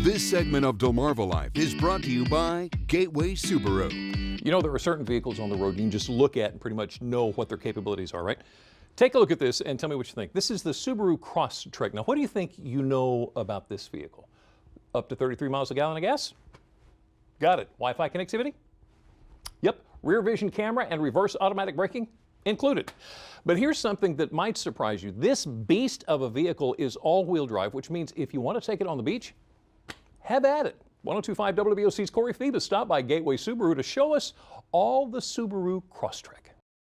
This segment of Delmarva Life is brought to you by Gateway Subaru. You know, there are certain vehicles on the road you can just look at and pretty much know what their capabilities are, right? Take a look at this and tell me what you think. This is the Subaru Crosstrek. Now, what do you think you know about this vehicle? Up to 33 miles a gallon of gas? Got it. Wi-Fi connectivity? Yep. Rear vision camera and reverse automatic braking? Included. But here's something that might surprise you. This beast of a vehicle is all-wheel drive, which means if you want to take it on the beach, have at it. 102.5 WBOC's Corey Phoebus stopped by Gateway Subaru to show us all the Subaru Crosstrek.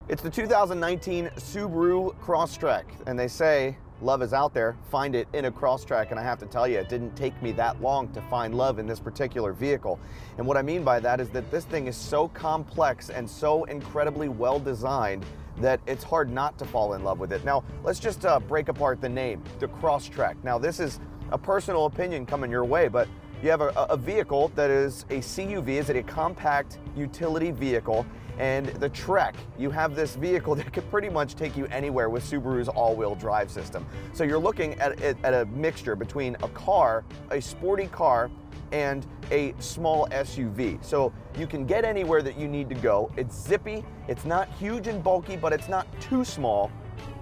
It's the 2019 Subaru Crosstrek, and they say love is out there. Find it in a Crosstrek, and I have to tell you, it didn't take me that long to find love in this particular vehicle. And what I mean by that is that this thing is so complex and so incredibly well designed that it's hard not to fall in love with it. Now, let's just break apart the name, the Crosstrek. Now, this is a personal opinion coming your way, but you have a vehicle that is a CUV, is it a compact utility vehicle, and the Trek, you have this vehicle that could pretty much take you anywhere with Subaru's all-wheel drive system. So you're looking at a mixture between a car, a sporty car, and a small SUV. So you can get anywhere that you need to go. It's zippy, it's not huge and bulky, but it's not too small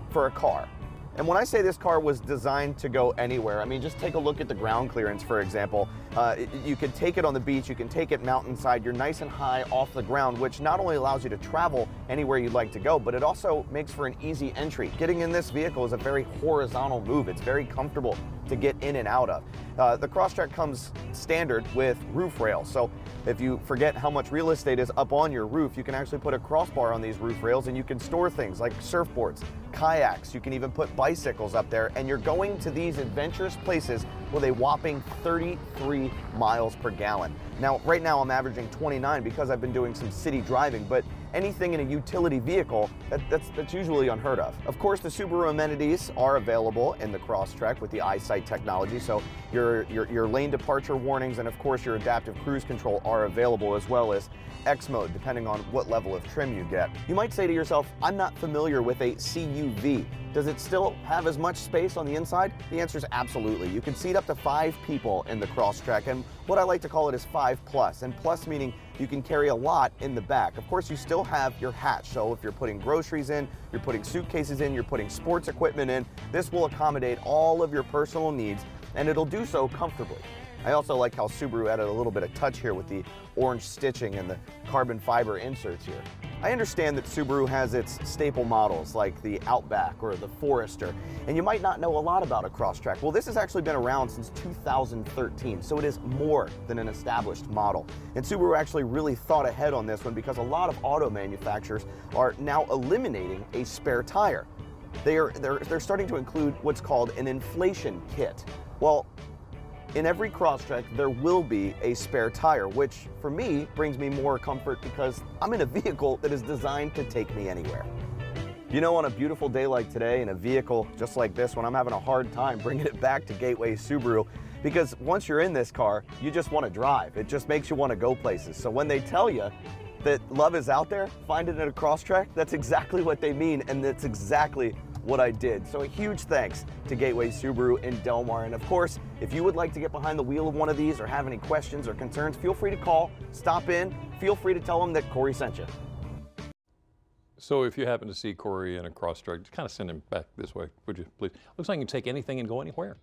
for a car. And when I say this car was designed to go anywhere, I mean, just take a look at the ground clearance, for example. You can take it on the beach, you can take it mountainside, you're nice and high off the ground, which not only allows you to travel anywhere you'd like to go, but it also makes for an easy entry. Getting in this vehicle is a very horizontal move. It's very comfortable to get in and out of. The Crosstrek comes standard with roof rails. So if you forget how much real estate is up on your roof, you can actually put a crossbar on these roof rails and you can store things like surfboards, kayaks, you can even put bicycles up there, and you're going to these adventurous places with a whopping 33 miles per gallon. Now, right now I'm averaging 29 because I've been doing some city driving, but anything in a utility vehicle, that's usually unheard of. Of course, the Subaru amenities are available in the Crosstrek with the eyesight technology, so your lane departure warnings and of course your adaptive cruise control are available, as well as X mode, depending on what level of trim you get. You might say to yourself, I'm not familiar with a CUV. Does it still have as much space on the inside? The answer is absolutely. You can seat up to 5 people in the Crosstrek, and what I like to call it is 5+, and plus meaning you can carry a lot in the back. Of course, you still have your hatch, so if you're putting groceries in, you're putting suitcases in, you're putting sports equipment in, this will accommodate all of your personal needs, and it'll do so comfortably. I also like how Subaru added a little bit of touch here with the orange stitching and the carbon fiber inserts here. I understand that Subaru has its staple models like the Outback or the Forester, and you might not know a lot about a Crosstrek. Well, this has actually been around since 2013, so it is more than an established model. And Subaru actually really thought ahead on this one because a lot of auto manufacturers are now eliminating a spare tire. They're starting to include what's called an inflation kit. Well, in every Crosstrek, there will be a spare tire, which for me brings me more comfort because I'm in a vehicle that is designed to take me anywhere. You know, on a beautiful day like today in a vehicle just like this one, I'm having a hard time bringing it back to Gateway Subaru because once you're in this car, you just want to drive. It just makes you want to go places. So when they tell you that love is out there, find it in a Crosstrek, that's exactly what they mean, and that's exactly what I did. So a huge thanks to Gateway Subaru in Delmar. And of course, if you would like to get behind the wheel of one of these or have any questions or concerns, feel free to call, stop in, feel free to tell them that Corey sent you. So if you happen to see Corey in a Crosstrek, just kind of send him back this way, would you please? Looks like you can take anything and go anywhere.